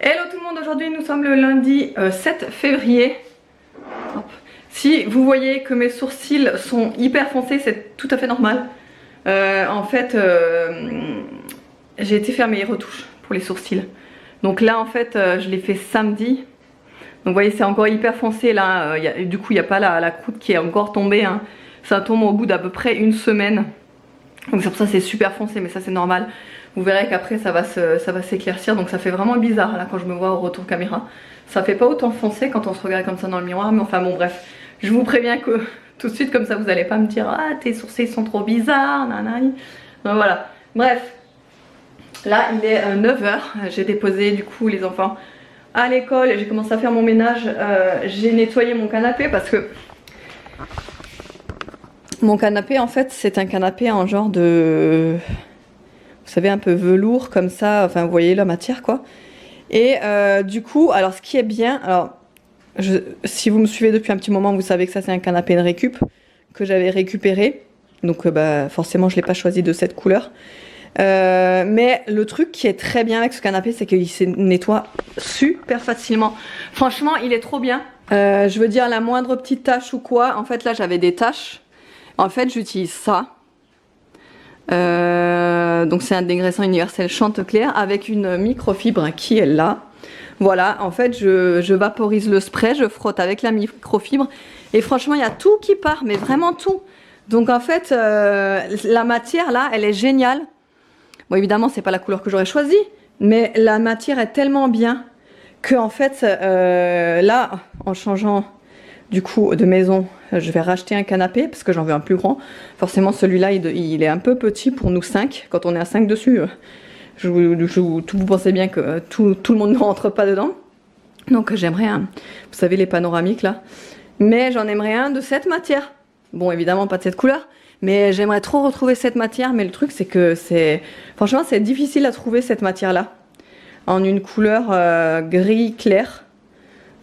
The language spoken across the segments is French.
Hello tout le monde, aujourd'hui nous sommes le lundi 7 février. Hop. Si vous voyez que mes sourcils sont hyper foncés, c'est tout à fait normal. En fait, j'ai été faire mes retouches pour les sourcils. Donc là en fait, je l'ai fait samedi. Donc vous voyez, c'est encore hyper foncé là. Du coup, il n'y a pas la croûte qui est encore tombée. Hein. Ça tombe au bout d'à peu près une semaine. Donc c'est pour ça que c'est super foncé, mais ça c'est normal. Vous verrez qu'après ça va s'éclaircir, donc ça fait vraiment bizarre là quand je me vois au retour caméra. Ça fait pas autant foncé quand on se regarde comme ça dans le miroir, mais enfin bon bref. Je vous préviens que tout de suite comme ça vous allez pas me dire ah tes sourcils sont trop bizarres, nanani. Donc voilà, bref. Là il est 9h, j'ai déposé du coup les enfants à l'école, j'ai commencé à faire mon ménage, j'ai nettoyé mon canapé parce que mon canapé en fait c'est un canapé en genre de... Vous savez, un peu velours comme ça, enfin vous voyez la matière quoi. Et du coup, alors ce qui est bien, alors si vous me suivez depuis un petit moment, vous savez que ça c'est un canapé de récup que j'avais récupéré. Donc forcément je ne l'ai pas choisi de cette couleur. Mais le truc qui est très bien avec ce canapé, c'est qu'il se nettoie super facilement. Franchement, il est trop bien. Je veux dire, la moindre petite tache ou quoi, en fait là j'avais des taches. En fait j'utilise ça. Donc c'est un dégraissant universel Chanticleer avec une microfibre qui est là. Voilà, en fait je vaporise le spray, je frotte avec la microfibre et franchement il y a tout qui part, mais vraiment tout. Donc en fait la matière là elle est géniale. Bon évidemment c'est pas la couleur que j'aurais choisie, mais la matière est tellement bien que en fait là en changeant du coup de maison, je vais racheter un canapé parce que j'en veux un plus grand. Forcément celui-là il est un peu petit pour nous 5. Quand on est à 5 dessus, vous pensez bien que tout le monde ne rentre pas dedans. Donc j'aimerais un, vous savez les panoramiques là. Mais j'en aimerais un de cette matière. Bon évidemment pas de cette couleur, mais j'aimerais trop retrouver cette matière. Mais le truc c'est que franchement c'est difficile à trouver cette matière là. En une couleur gris clair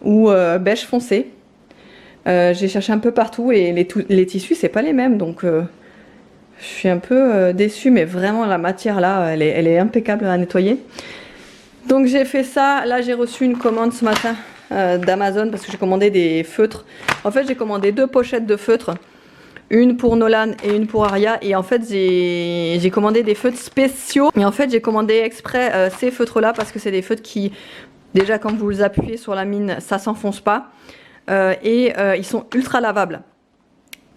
ou beige foncé. J'ai cherché un peu partout et les tissus c'est pas les mêmes, donc je suis un peu déçue, mais vraiment la matière là elle est impeccable à nettoyer. Donc j'ai fait ça. Là j'ai reçu une commande ce matin d'Amazon parce que j'ai commandé des feutres. En fait j'ai commandé 2 pochettes de feutres, une pour Nolan et une pour Aria, et en fait j'ai commandé des feutres spéciaux. Et en fait j'ai commandé exprès ces feutres là parce que c'est des feutres qui déjà quand vous les appuyez sur la mine ça s'enfonce pas. Ils sont ultra lavables.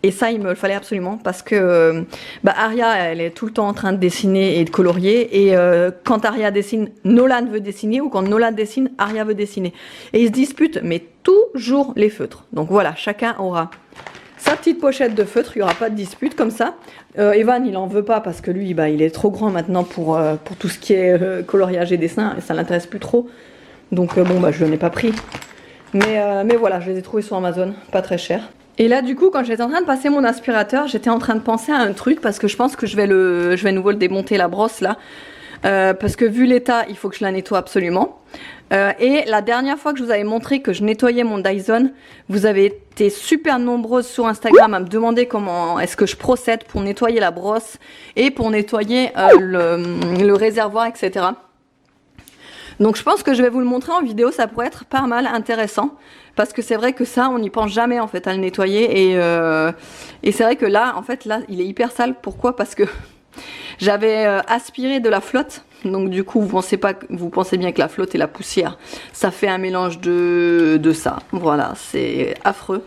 Et ça il me le fallait absolument parce que Aria elle est tout le temps en train de dessiner et de colorier, et quand Aria dessine, Nolan veut dessiner, ou quand Nolan dessine, Aria veut dessiner, et ils se disputent mais toujours les feutres. Donc voilà, chacun aura sa petite pochette de feutres, il n'y aura pas de dispute comme ça. Evan il en veut pas parce que lui il est trop grand maintenant pour tout ce qui est coloriage et dessin, et ça l'intéresse plus trop. Donc je n'en ai pas pris. Mais voilà, je les ai trouvés sur Amazon, pas très cher. Et là du coup quand j'étais en train de passer mon aspirateur, j'étais en train de penser à un truc parce que je pense que je vais nouveau le démonter, la brosse là. Parce que vu l'état, il faut que je la nettoie absolument. Et la dernière fois que je vous avais montré que je nettoyais mon Dyson, vous avez été super nombreuses sur Instagram à me demander comment est-ce que je procède pour nettoyer la brosse et pour nettoyer le réservoir, etc. Donc je pense que je vais vous le montrer en vidéo, ça pourrait être pas mal intéressant. Parce que c'est vrai que ça, on n'y pense jamais en fait à le nettoyer. Et c'est vrai que là, en fait, là, il est hyper sale. Pourquoi? Parce que j'avais aspiré de la flotte. Donc du coup, vous pensez bien que la flotte et la poussière, ça fait un mélange de ça. Voilà, c'est affreux.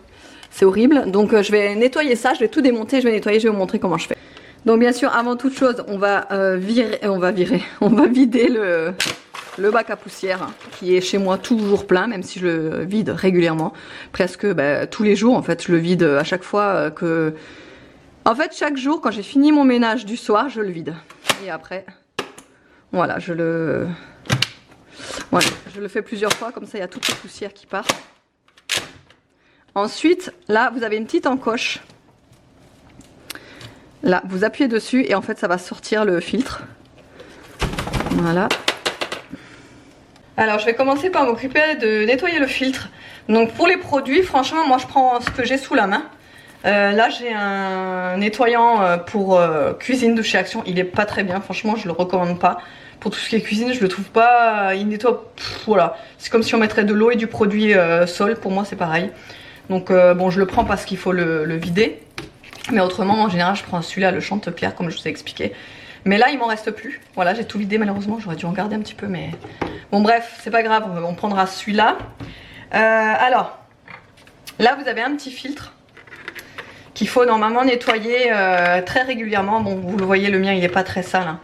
C'est horrible. Donc je vais nettoyer ça, je vais tout démonter, je vais nettoyer, je vais vous montrer comment je fais. Donc bien sûr, avant toute chose, on va vider le bac à poussière qui est chez moi toujours plein, même si je le vide régulièrement, presque tous les jours en fait. Je le vide à chaque fois en fait chaque jour quand j'ai fini mon ménage du soir je le vide, et après voilà je le fais plusieurs fois, comme ça il y a toute la poussière qui part. Ensuite là vous avez une petite encoche, là vous appuyez dessus et en fait ça va sortir le filtre. Voilà. Alors je vais commencer par m'occuper de nettoyer le filtre. Donc pour les produits, franchement moi je prends ce que j'ai sous la main. Là j'ai un nettoyant pour cuisine de chez Action. Il est pas très bien, franchement je le recommande pas. pour tout ce qui est cuisine, je le trouve pas, il nettoie, voilà. C'est comme si on mettrait de l'eau et du produit sol, pour moi c'est pareil. Donc bon, je le prends parce qu'il faut le vider. Mais autrement, en général, je prends celui-là, le Chantecaire, comme je vous ai expliqué. Mais là, il m'en reste plus. Voilà, j'ai tout vidé malheureusement, j'aurais dû en garder un petit peu, mais... Bon bref, c'est pas grave, on prendra celui-là. Alors, là vous avez un petit filtre qu'il faut normalement nettoyer très régulièrement. Bon, vous le voyez, le mien il est pas très sale, hein.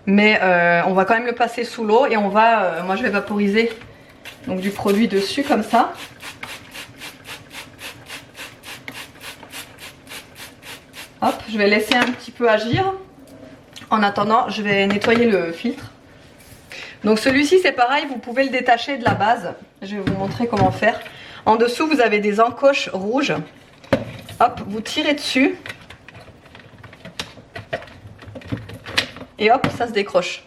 Mais on va quand même le passer sous l'eau et on va, moi je vais vaporiser donc du produit dessus comme ça. Hop, je vais laisser un petit peu agir. En attendant, je vais nettoyer le filtre. Donc celui-ci c'est pareil, vous pouvez le détacher de la base. Je vais vous montrer comment faire. En dessous vous avez des encoches rouges. Hop, vous tirez dessus. Et hop, ça se décroche.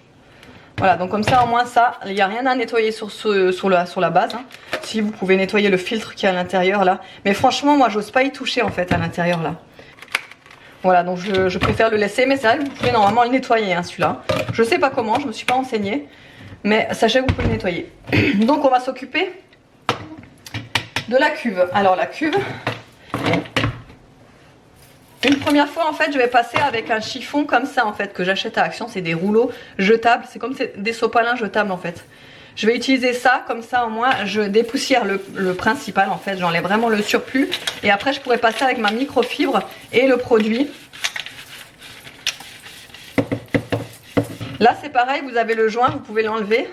Voilà, donc comme ça au moins ça, il n'y a rien à nettoyer sur la base, hein. Si vous pouvez nettoyer le filtre qui est à l'intérieur là. Mais franchement moi j'ose pas y toucher en fait à l'intérieur là. Voilà, donc je préfère le laisser, mais c'est vrai que vous pouvez normalement le nettoyer, hein, celui-là. Je sais pas comment, je me suis pas renseignée. Mais sachez que vous pouvez le nettoyer. Donc on va s'occuper de la cuve. Alors la cuve, une première fois en fait je vais passer avec un chiffon comme ça en fait que j'achète à Action. C'est des rouleaux jetables, c'est comme des sopalins jetables en fait. Je vais utiliser ça, comme ça au moins je dépoussière le principal en fait. J'enlève vraiment le surplus. Et après je pourrais passer avec ma microfibre et le produit. Là c'est pareil, vous avez le joint, vous pouvez l'enlever.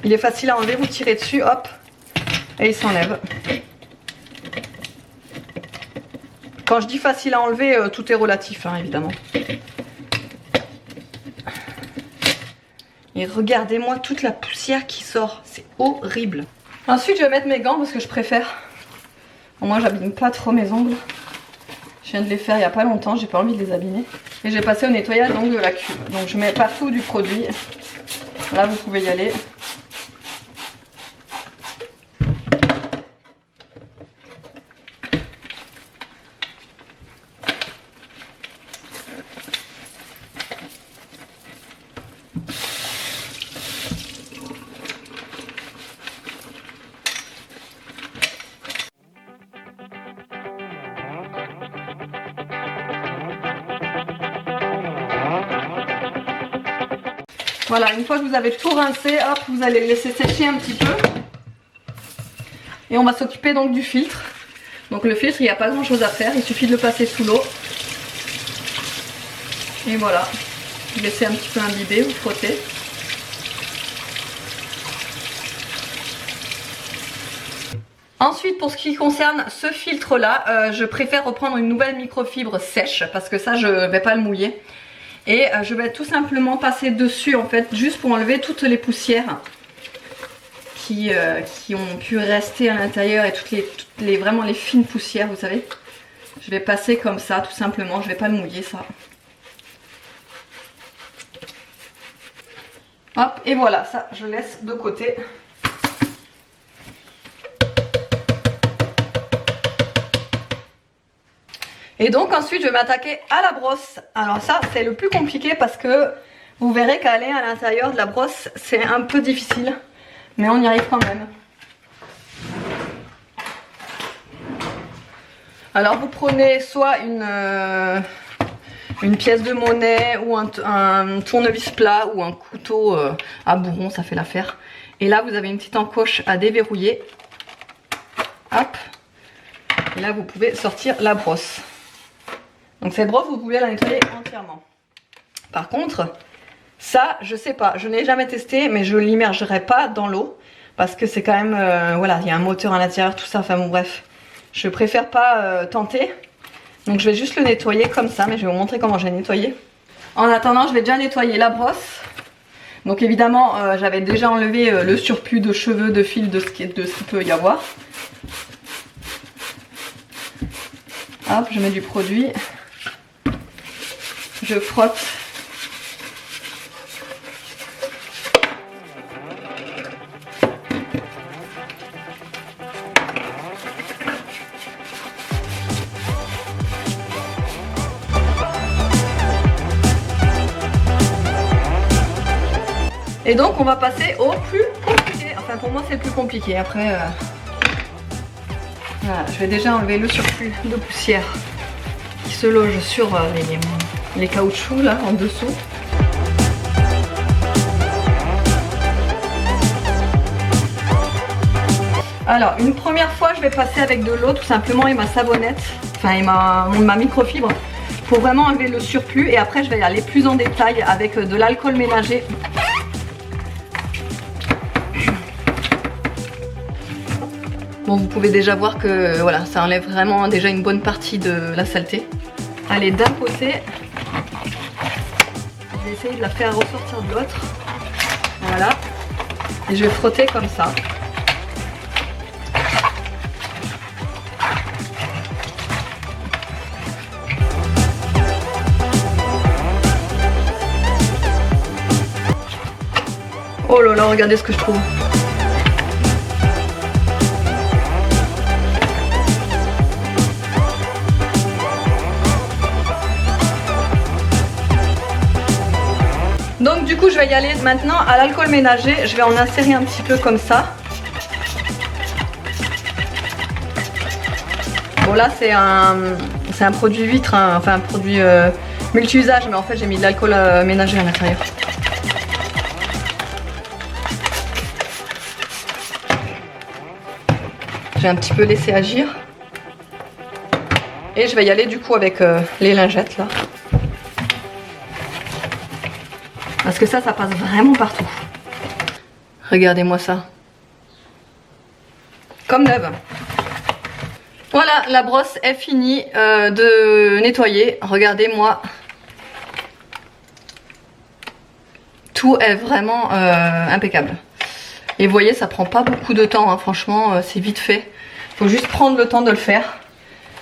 Il est facile à enlever, vous tirez dessus, hop, et il s'enlève. Quand je dis facile à enlever, tout est relatif, hein, évidemment. Et regardez-moi toute la poussière qui sort, c'est horrible. Ensuite je vais mettre mes gants parce que je préfère. Au moins j'abîme pas trop mes ongles. Je viens de les faire il n'y a pas longtemps, j'ai pas envie de les abîmer. Et j'ai passé au nettoyage donc de la cuve. Donc je mets partout du produit. Là vous pouvez y aller. Voilà, une fois que vous avez tout rincé, hop, vous allez le laisser sécher un petit peu. Et on va s'occuper donc du filtre. Donc le filtre, il n'y a pas grand chose à faire, il suffit de le passer sous l'eau. Et voilà, vous laissez un petit peu imbiber, vous frottez. Ensuite, pour ce qui concerne ce filtre là, je préfère reprendre une nouvelle microfibre sèche parce que ça je ne vais pas le mouiller. Et je vais tout simplement passer dessus en fait, juste pour enlever toutes les poussières qui ont pu rester à l'intérieur et toutes les vraiment les fines poussières, vous savez. Je vais passer comme ça tout simplement, je vais pas le mouiller ça. Hop, et voilà, ça je laisse de côté. Et donc ensuite je vais m'attaquer à la brosse. Alors ça c'est le plus compliqué parce que vous verrez qu'aller à l'intérieur de la brosse c'est un peu difficile. Mais on y arrive quand même. Alors vous prenez soit une pièce de monnaie ou un tournevis plat ou un couteau à bourron, ça fait l'affaire. Et là vous avez une petite encoche à déverrouiller. Hop. Et là vous pouvez sortir la brosse. Donc cette brosse, vous pouvez la nettoyer entièrement. Par contre, ça, je sais pas, je n'ai jamais testé, mais je l'immergerai pas dans l'eau. Parce que c'est quand même, voilà, il y a un moteur à l'intérieur, tout ça, enfin bon bref. Je préfère pas tenter. Donc je vais juste le nettoyer comme ça, mais je vais vous montrer comment je vais nettoyer. En attendant, je vais déjà nettoyer la brosse. Donc évidemment, j'avais déjà enlevé le surplus de cheveux, de fils, de ce qui peut y avoir. Hop, je mets du produit. Je frotte. Et donc on va passer au plus compliqué. Enfin pour moi c'est le plus compliqué. Après voilà, je vais déjà enlever le surplus de poussière qui se loge sur les caoutchoucs là en dessous. Alors une première fois je vais passer avec de l'eau tout simplement et ma savonnette, enfin et ma microfibre pour vraiment enlever le surplus, et après je vais aller plus en détail avec de l'alcool ménager. Bon, vous pouvez déjà voir que voilà, ça enlève vraiment déjà une bonne partie de la saleté. Allez, d'un côté, je vais essayer de la faire ressortir de l'autre. Voilà. Et je vais frotter comme ça. Oh là là, regardez ce que je trouve. Donc du coup je vais y aller maintenant à l'alcool ménager, je vais en insérer un petit peu comme ça. Bon là c'est un produit vitre, hein, enfin un produit multi-usage, mais en fait j'ai mis de l'alcool ménager à l'intérieur. J'ai un petit peu laissé agir. Et je vais y aller du coup avec les lingettes là. Parce que ça passe vraiment partout. Regardez-moi ça. Comme neuve. Voilà, la brosse est finie de nettoyer. Regardez-moi. Tout est vraiment impeccable. Et vous voyez, ça prend pas beaucoup de temps, hein. Franchement, c'est vite fait. Faut juste prendre le temps de le faire.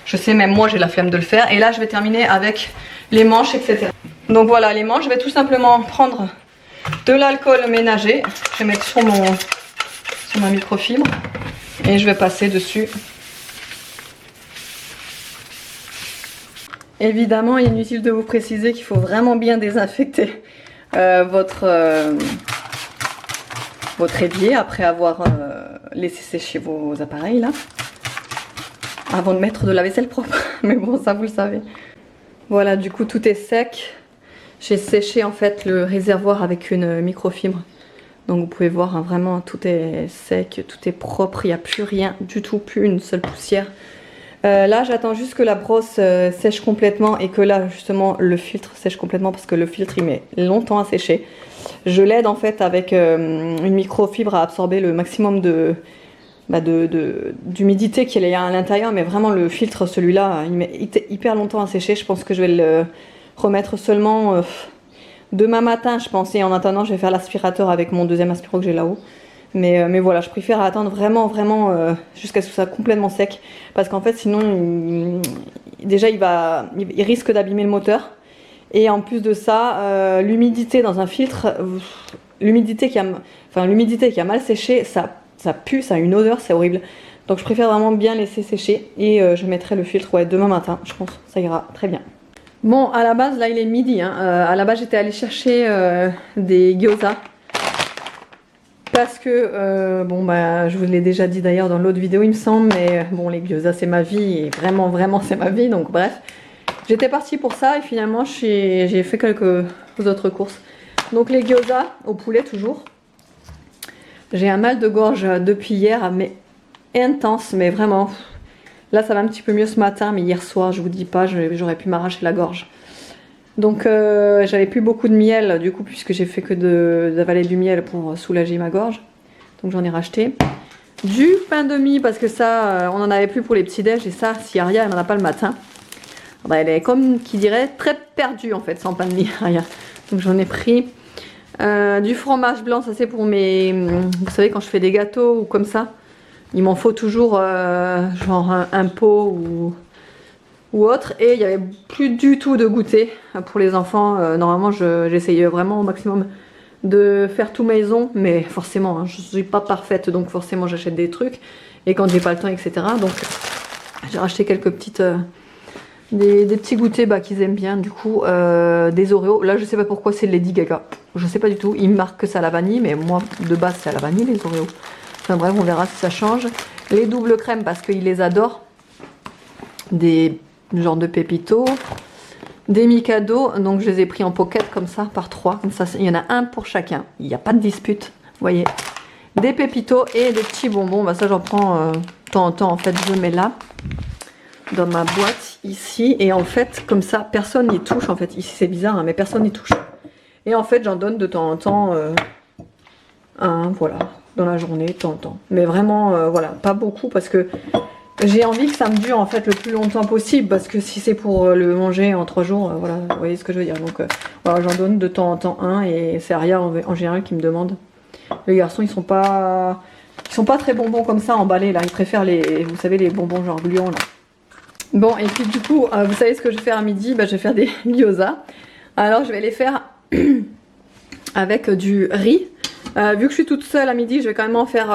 Je sais, même moi j'ai la flemme de le faire. Et là je vais terminer avec les manches, etc. Donc voilà, les manches, je vais tout simplement prendre de l'alcool ménager. Je vais mettre sur ma microfibre. Et je vais passer dessus. Évidemment, inutile de vous préciser qu'il faut vraiment bien désinfecter votre évier après avoir laissé sécher vos appareils là. Avant de mettre de la vaisselle propre. Mais bon, ça vous le savez. Voilà, du coup tout est sec. J'ai séché en fait le réservoir avec une microfibre. Donc vous pouvez voir, hein, vraiment tout est sec, tout est propre. Il n'y a plus rien du tout, plus une seule poussière. Là j'attends juste que la brosse sèche complètement et que là justement le filtre sèche complètement, parce que le filtre il met longtemps à sécher. Je l'aide en fait avec une microfibre à absorber le maximum d'humidité qu'il y a à l'intérieur, mais vraiment le filtre, celui-là, il met hyper longtemps à sécher. Je pense que je vais le remettre seulement demain matin, je pense, et en attendant je vais faire l'aspirateur avec mon deuxième aspirateur que j'ai là-haut. Mais voilà, je préfère attendre vraiment jusqu'à ce que ça soit complètement sec, parce qu'en fait sinon déjà il risque d'abîmer le moteur. Et en plus de ça, l'humidité dans un filtre, l'humidité qui a mal séché, ça pue, ça a une odeur, c'est horrible. Donc je préfère vraiment bien laisser sécher et je mettrai le filtre demain matin, je pense, ça ira très bien. Bon, à la base, là il est midi, hein. À la base j'étais allée chercher des gyoza. Parce que, bon bah je vous l'ai déjà dit d'ailleurs dans l'autre vidéo il me semble, mais bon les gyoza c'est ma vie, et vraiment c'est ma vie, donc bref. J'étais partie pour ça et finalement j'ai fait quelques autres courses. Donc les gyoza au poulet toujours. J'ai un mal de gorge depuis hier, mais intense, mais vraiment. Là ça va un petit peu mieux ce matin, mais hier soir je vous dis pas, j'aurais pu m'arracher la gorge. Donc j'avais plus beaucoup de miel du coup, puisque j'ai fait que d'avaler du miel pour soulager ma gorge. Donc j'en ai racheté. Du pain de mie, parce que ça on en avait plus pour les petits déj, et ça si Aria elle n'en a pas le matin, bah, elle est comme qui dirait très perdue en fait sans pain de mie, Aria. Donc j'en ai pris. Du fromage blanc, ça c'est pour mes... Vous savez quand je fais des gâteaux ou comme ça, il m'en faut toujours genre un pot ou autre. Et il n'y avait plus du tout de goûter pour les enfants. Normalement j'essaye vraiment au maximum de faire tout maison, mais forcément hein, je suis pas parfaite, donc forcément j'achète des trucs. Et quand j'ai pas le temps, etc. Donc j'ai racheté quelques petites Des petits goûters bah, qu'ils aiment bien, du coup, des Oreos. Là, je sais pas pourquoi c'est Lady Gaga. Je sais pas du tout. Ils me marquent que c'est à la vanille, mais moi, de base, c'est à la vanille, les Oreos. Enfin bref, on verra si ça change. Les doubles crèmes, parce qu'ils les adorent. Des genres de pépitos. Des Mikado, donc je les ai pris en pocket comme ça, par 3. Comme ça, il y en a un pour chacun. Il n'y a pas de dispute, vous voyez. Des pépitos et des petits bonbons. Bah, ça, j'en prends de temps en temps. En fait, je mets là, dans ma boîte, ici. Et en fait, comme ça, personne n'y touche. En fait, ici, c'est bizarre, hein, mais personne n'y touche. Et en fait, j'en donne de temps en temps un, voilà, dans la journée, de temps en temps. Mais vraiment, voilà, pas beaucoup parce que j'ai envie que ça me dure en fait le plus longtemps possible. Parce que si c'est pour le manger en 3 jours, voilà, vous voyez ce que je veux dire. Donc, voilà, j'en donne de temps en temps un et c'est Aria en général qui me demande. Les garçons, ils sont pas très bonbons comme ça emballés là. Ils préfèrent les, vous savez, les bonbons genre gluants là. Bon, et puis du coup, vous savez ce que je vais faire à midi? Bah, je vais faire des gyoza. Alors, je vais les faire avec du riz. Vu que je suis toute seule à midi, je vais quand même en faire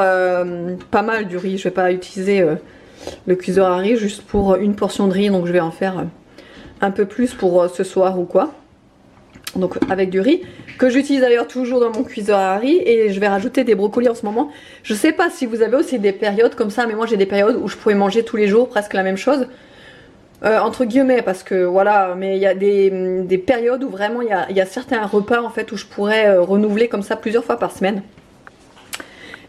pas mal du riz. Je vais pas utiliser le cuiseur à riz juste pour une portion de riz. Donc, je vais en faire un peu plus pour ce soir ou quoi. Donc, avec du riz. Que j'utilise d'ailleurs toujours dans mon cuiseur à riz. Et je vais rajouter des brocolis en ce moment. Je sais pas si vous avez aussi des périodes comme ça. Mais moi, j'ai des périodes où je pouvais manger tous les jours presque la même chose. Entre guillemets, parce que voilà, mais il y a des périodes où vraiment il y a certains repas en fait où je pourrais renouveler comme ça plusieurs fois par semaine.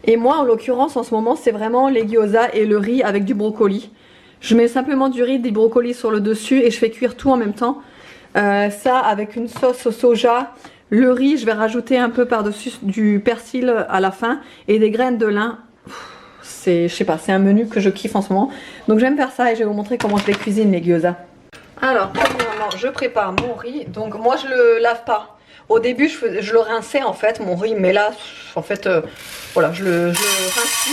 Et moi en l'occurrence en ce moment c'est vraiment les gyoza et le riz avec du brocoli. Je mets simplement du riz, des brocolis sur le dessus et je fais cuire tout en même temps. Ça avec une sauce au soja. Le riz, je vais rajouter un peu par-dessus du persil à la fin et des graines de lin. Je sais pas, c'est un menu que je kiffe en ce moment. Donc j'aime faire ça et je vais vous montrer comment je les cuisine les gyoza. Alors, premièrement, je prépare mon riz. Donc moi je le lave pas. Au début je le rinçais en fait, mon riz. Mais là, en fait, voilà, je le rince.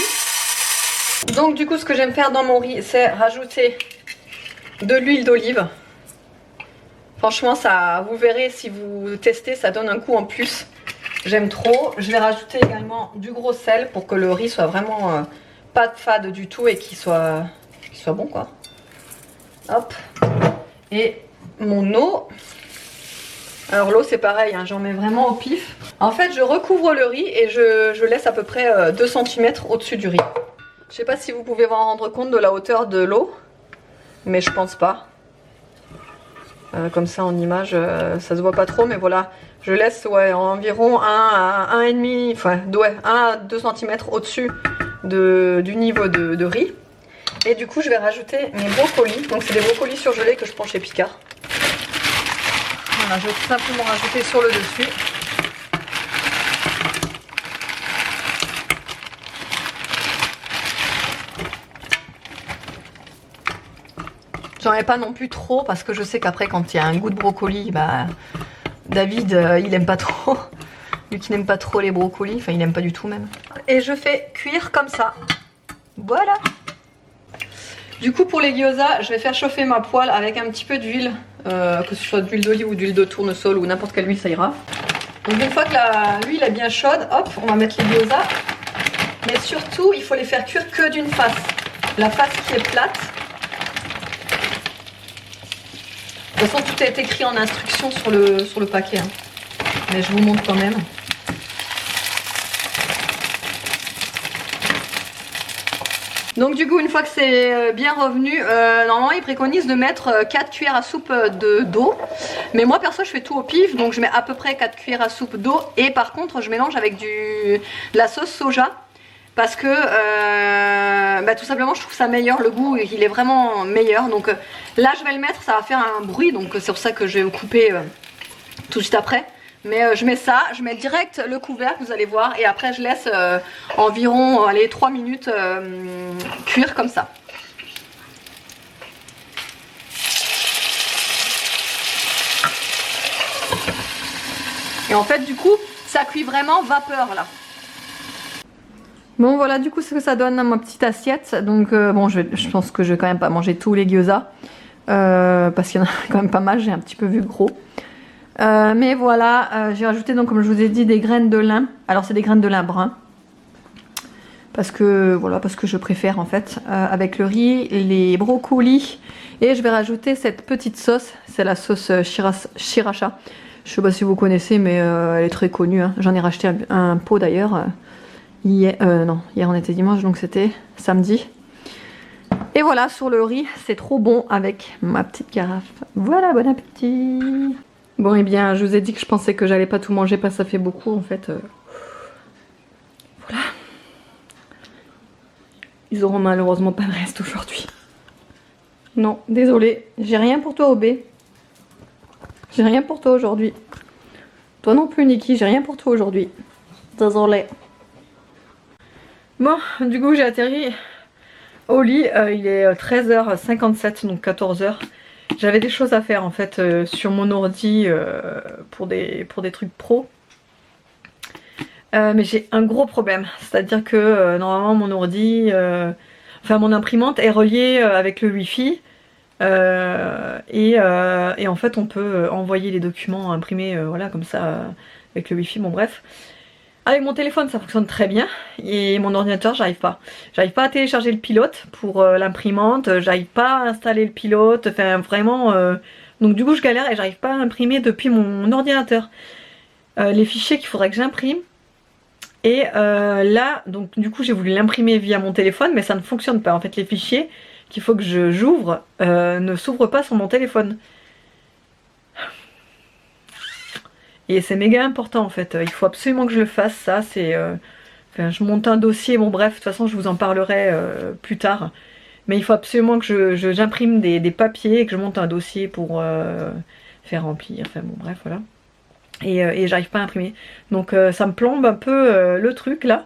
Donc du coup ce que j'aime faire dans mon riz, c'est rajouter de l'huile d'olive. Franchement, ça, vous verrez si vous testez, ça donne un goût en plus. J'aime trop. Je vais rajouter également du gros sel pour que le riz soit vraiment... pas de fade du tout et qu'il soit bon quoi. Hop. Et mon eau. Alors l'eau c'est pareil, hein, j'en mets vraiment au pif. En fait je recouvre le riz et je laisse à peu près 2 cm au-dessus du riz. Je sais pas si vous pouvez vous en rendre compte de la hauteur de l'eau. Mais je pense pas. Comme ça en image ça se voit pas trop mais voilà. Je laisse ouais, environ 1 à 1,5, enfin ouais, 1 à 2 cm au-dessus du niveau de riz. Et du coup je vais rajouter mes brocolis. Donc c'est des brocolis surgelés que je prends chez Picard. Voilà, je vais tout simplement rajouter sur le dessus. J'en ai pas non plus trop parce que je sais qu'après quand il y a un goût de brocoli, bah David il aime pas trop. Lui qui n'aime pas trop les brocolis, enfin il n'aime pas du tout même. Et je fais cuire comme ça. Voilà. Du coup pour les gyoza, je vais faire chauffer ma poêle avec un petit peu d'huile, que ce soit d'huile d'olive ou d'huile de tournesol ou n'importe quelle huile, ça ira. Donc une fois que l'huile est bien chaude, hop, on va mettre les gyoza. Mais surtout, il faut les faire cuire que d'une face. La face qui est plate. De toute façon, tout est écrit en instruction sur le paquet. Hein. Mais je vous montre quand même. Donc du coup, une fois que c'est bien revenu, normalement ils préconisent de mettre 4 cuillères à soupe d'eau. Mais moi perso je fais tout au pif, donc je mets à peu près 4 cuillères à soupe d'eau. Et par contre je mélange avec de la sauce soja. Parce que bah, tout simplement je trouve ça meilleur, le goût il est vraiment meilleur. Donc là je vais le mettre, ça va faire un bruit, donc c'est pour ça que je vais vous couper tout de suite après. Mais je mets ça, je mets direct le couvercle, vous allez voir. Et après je laisse environ allez, 3 minutes cuire comme ça. Et en fait du coup ça cuit vraiment vapeur là. Bon voilà du coup ce que ça donne dans ma petite assiette. Donc bon je pense que je vais quand même pas manger tous les gyoza. Parce qu'il y en a quand même pas mal, j'ai un petit peu vu gros. Mais voilà, j'ai rajouté donc comme je vous ai dit des graines de lin. Alors c'est des graines de lin brun. parce que voilà, parce que je préfère en fait, avec le riz, les brocolis, et je vais rajouter cette petite sauce, c'est la sauce sriracha. Je sais pas si vous connaissez, mais elle est très connue, hein. J'en ai racheté un pot d'ailleurs, hier on était dimanche, donc c'était samedi. Et voilà, sur le riz, c'est trop bon avec ma petite carafe. Voilà, bon appétit. Bon, et bien, je vous ai dit que je pensais que j'allais pas tout manger parce que ça fait beaucoup en fait. Voilà. Ils auront malheureusement pas de reste aujourd'hui. Non, désolé, j'ai rien pour toi, Obé. J'ai rien pour toi aujourd'hui. Toi non plus, Niki, j'ai rien pour toi aujourd'hui. Désolé. Bon, du coup, j'ai atterri au lit. Il est 13h57, donc 14h. J'avais des choses à faire en fait sur mon ordi pour des trucs pro. Mais j'ai un gros problème. C'est-à-dire que normalement, mon ordi, enfin mon imprimante est reliée avec le Wi-Fi. Et en fait on peut envoyer les documents imprimés voilà comme ça avec le wifi, bon bref. Avec mon téléphone ça fonctionne très bien et mon ordinateur j'arrive pas à télécharger le pilote pour l'imprimante, j'arrive pas à installer le pilote, enfin vraiment donc du coup je galère et j'arrive pas à imprimer depuis mon ordinateur les fichiers qu'il faudrait que j'imprime. Et là donc du coup j'ai voulu l'imprimer via mon téléphone mais ça ne fonctionne pas en fait, les fichiers qu'il faut que j'ouvre ne s'ouvre pas sur mon téléphone. Et c'est méga important en fait, il faut absolument que je le fasse, ça c'est... Enfin, je monte un dossier, bon bref, de toute façon je vous en parlerai plus tard. Mais il faut absolument que j'imprime des papiers et que je monte un dossier pour faire remplir, enfin bon bref voilà. Et j'arrive pas à imprimer. Donc ça me plombe un peu le truc là.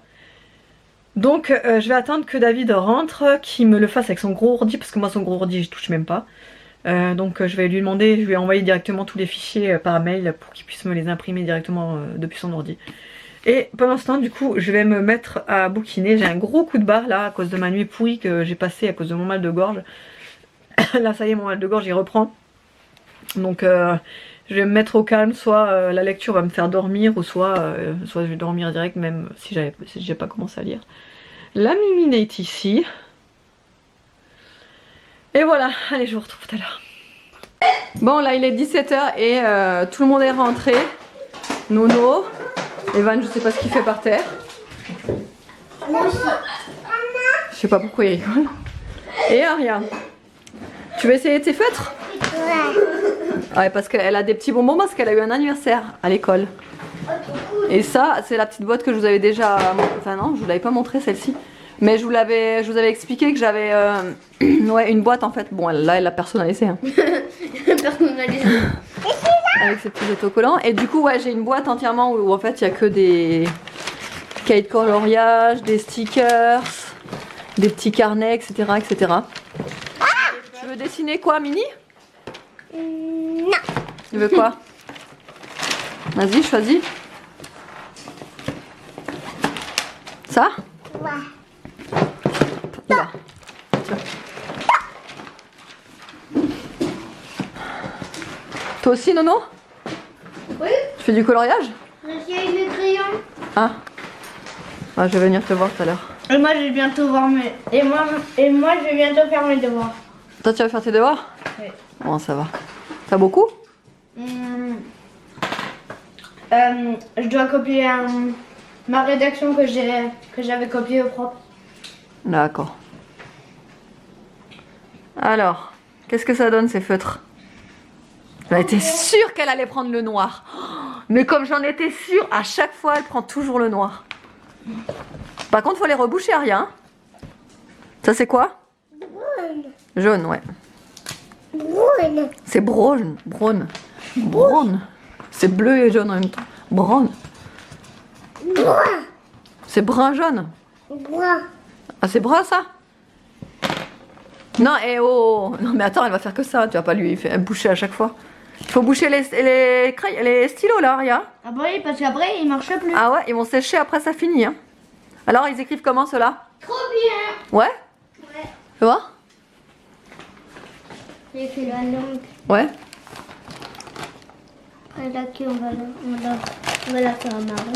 Donc je vais attendre que David rentre, qu'il me le fasse avec son gros ordi, parce que moi son gros ordi je touche même pas. Donc je vais lui demander, je vais envoyer directement tous les fichiers par mail pour qu'il puisse me les imprimer directement depuis son ordi. Et pendant ce temps du coup je vais me mettre à bouquiner. J'ai un gros coup de barre là à cause de ma nuit pourrie que j'ai passée à cause de mon mal de gorge. Là ça y est, mon mal de gorge il reprend. Donc je vais me mettre au calme, soit la lecture va me faire dormir, ou soit je vais dormir direct même si j'ai pas commencé à lire. La mimine est ici. Et voilà, allez je vous retrouve tout à l'heure. Bon là il est 17h et tout le monde est rentré. Nono, Evan je sais pas ce qu'il fait par terre. Je sais pas pourquoi il rigole. Et Aria, tu veux essayer tes feutres? Ouais, parce qu'elle a des petits bonbons parce qu'elle a eu un anniversaire à l'école. Et ça, c'est la petite boîte que je vous avais déjà... Enfin non, je vous l'avais pas montré celle-ci. Mais je vous avais expliqué que j'avais ouais, une boîte en fait. Bon, là, elle l'a personnalisée. Hein. Personnalisée. Avec ses petits autocollants. Et du coup, ouais, j'ai une boîte entièrement où en fait, il n'y a que des cahiers de coloriage, des stickers, des petits carnets, etc. etc. Tu veux dessiner quoi, Mini? Non. Tu veux quoi? Vas-y, choisis. Ça? Ouais. Là. Toi aussi, Nono? Oui. Tu fais du coloriage? J'ai les crayons. Ah. Ah, je vais venir te voir tout à l'heure. Et moi je vais bientôt voir mes... Et moi je vais bientôt faire mes devoirs. Toi, tu vas faire tes devoirs? Oui. Bon, ça va. T'as beaucoup? Je dois copier ma rédaction que j'avais copiée au propre. D'accord. Alors, qu'est-ce que ça donne ces feutres? J'en étais sûre qu'elle allait prendre le noir. Mais comme j'en étais sûre, à chaque fois, elle prend toujours le noir. Par contre, faut les reboucher à rien. Ça, c'est quoi? Jaune, ouais. C'est braun. Braun. Braun. C'est bleu et jaune en même temps. Braun. C'est brun jaune. Ah, c'est brun ça? Non, et oh. Non, mais attends, elle va faire que ça. Tu vas pas lui faire boucher à chaque fois. Il faut boucher les stylos là, regarde. Ah bah oui, parce qu'après ils marchent plus. Ah ouais, ils vont sécher après ça finit. Hein. Alors, ils écrivent comment ceux-là? Trop bien. Ouais? Ouais. Tu vois? J'ai fait la langue. Ouais. Après là, on va la faire en marron.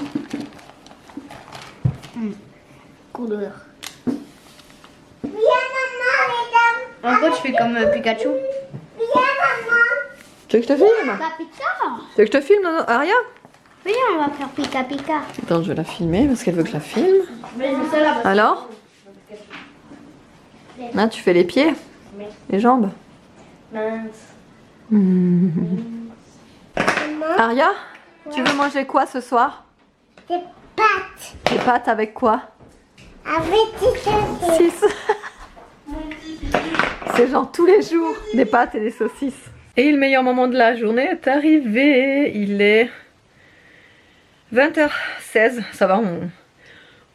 couleur. En fait, je fais comme Pikachu. Tu veux que je te filme? Pika. Tu veux que je te filme, Aria? Oui, on va faire Pika Pika. Attends, je vais la filmer parce qu'elle veut que je la filme. Alors? Là, tu fais les pieds, les jambes. Aria, tu veux manger quoi ce soir? Des pâtes. Des pâtes avec quoi? Avec des saucisses. 6. C'est genre tous les jours, des pâtes et des saucisses. Et le meilleur moment de la journée est arrivé. Il est 20h16. Ça va,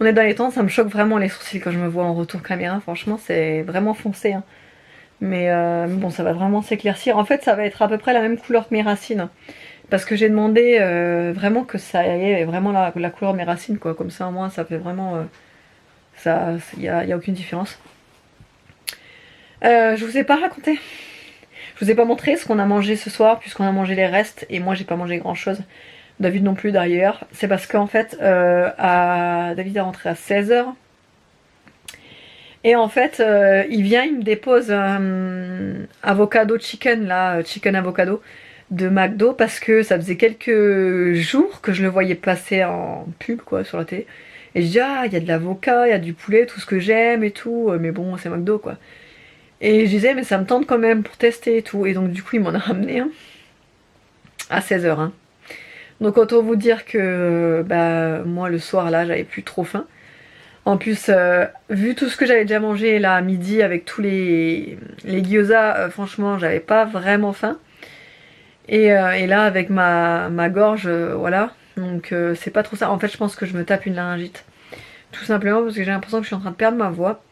on est dans les temps. Ça me choque vraiment les sourcils quand je me vois en retour caméra. Franchement, c'est vraiment foncé. Hein. Mais bon, ça va vraiment s'éclaircir. En fait, ça va être à peu près la même couleur que mes racines. Parce que j'ai demandé vraiment que ça ait vraiment la couleur de mes racines. Quoi. Comme ça, au moins, ça fait vraiment... il n'y a aucune différence. Je vous ai pas raconté. Je vous ai pas montré ce qu'on a mangé ce soir, puisqu'on a mangé les restes. Et moi, j'ai pas mangé grand chose. David non plus d'ailleurs. C'est parce qu'en fait, David est rentré à 16h. Et en fait, il vient, il me dépose un avocado chicken, là, chicken avocado de McDo, parce que ça faisait quelques jours que je le voyais passer en pub, quoi, sur la télé. Et je dis, ah, il y a de l'avocat, il y a du poulet, tout ce que j'aime et tout, mais bon, c'est McDo, quoi. Et je disais, mais ça me tente quand même pour tester et tout. Et donc, du coup, il m'en a ramené un à 16h. Hein. Donc, autant vous dire que bah, moi, le soir, là, j'avais plus trop faim. En plus, vu tout ce que j'avais déjà mangé là à midi avec tous les gyoza, franchement, j'avais pas vraiment faim. Et là, avec ma gorge, voilà. Donc, c'est pas trop ça. En fait, je pense que je me tape une laryngite. Tout simplement parce que j'ai l'impression que je suis en train de perdre ma voix.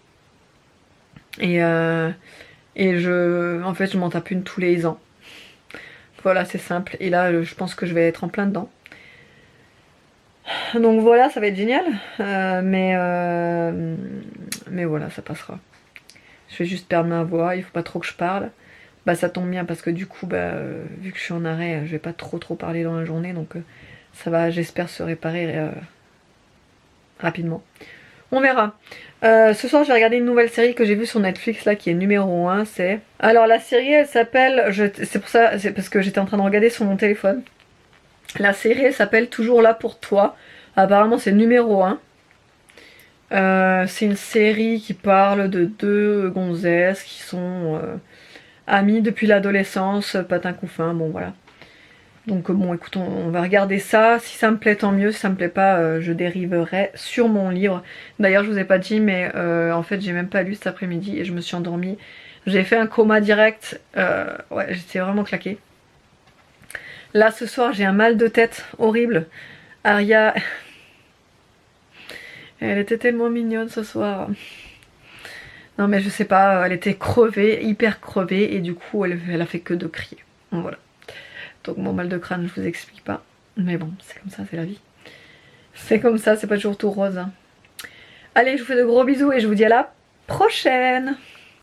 Et en fait, je m'en tape une tous les ans. Voilà, c'est simple. Et là, je pense que je vais être en plein dedans. Donc voilà, ça va être génial. Mais voilà, ça passera. Je vais juste perdre ma voix, il faut pas trop que je parle. Bah ça tombe bien parce que du coup, vu que je suis en arrêt, je vais pas trop parler dans la journée. Donc ça va, j'espère, se réparer rapidement. On verra. Ce soir, j'ai regardé une nouvelle série que j'ai vue sur Netflix là, qui est numéro 1. Alors la série, elle s'appelle... C'est pour ça, c'est parce que j'étais en train de regarder sur mon téléphone. La série, elle s'appelle Toujours là pour toi. Apparemment, c'est numéro 1. C'est une série qui parle de 2 gonzesses qui sont amies depuis l'adolescence, patin couffin, bon voilà. Donc bon, écoute, on va regarder ça. Si ça me plaît, tant mieux. Si ça me plaît pas, je dériverai sur mon livre. D'ailleurs, je vous ai pas dit, mais en fait, j'ai même pas lu cet après-midi et je me suis endormie. J'ai fait un coma direct. Ouais, j'étais vraiment claquée. Là, ce soir, j'ai un mal de tête horrible. Aria, elle était tellement mignonne ce soir. Non, mais je sais pas, elle était crevée, hyper crevée, et du coup, elle a fait que de crier. Voilà. Donc, mon mal de crâne, je vous explique pas. Mais bon, c'est comme ça, c'est la vie. C'est comme ça, c'est pas toujours tout rose. Hein. Allez, je vous fais de gros bisous et je vous dis à la prochaine!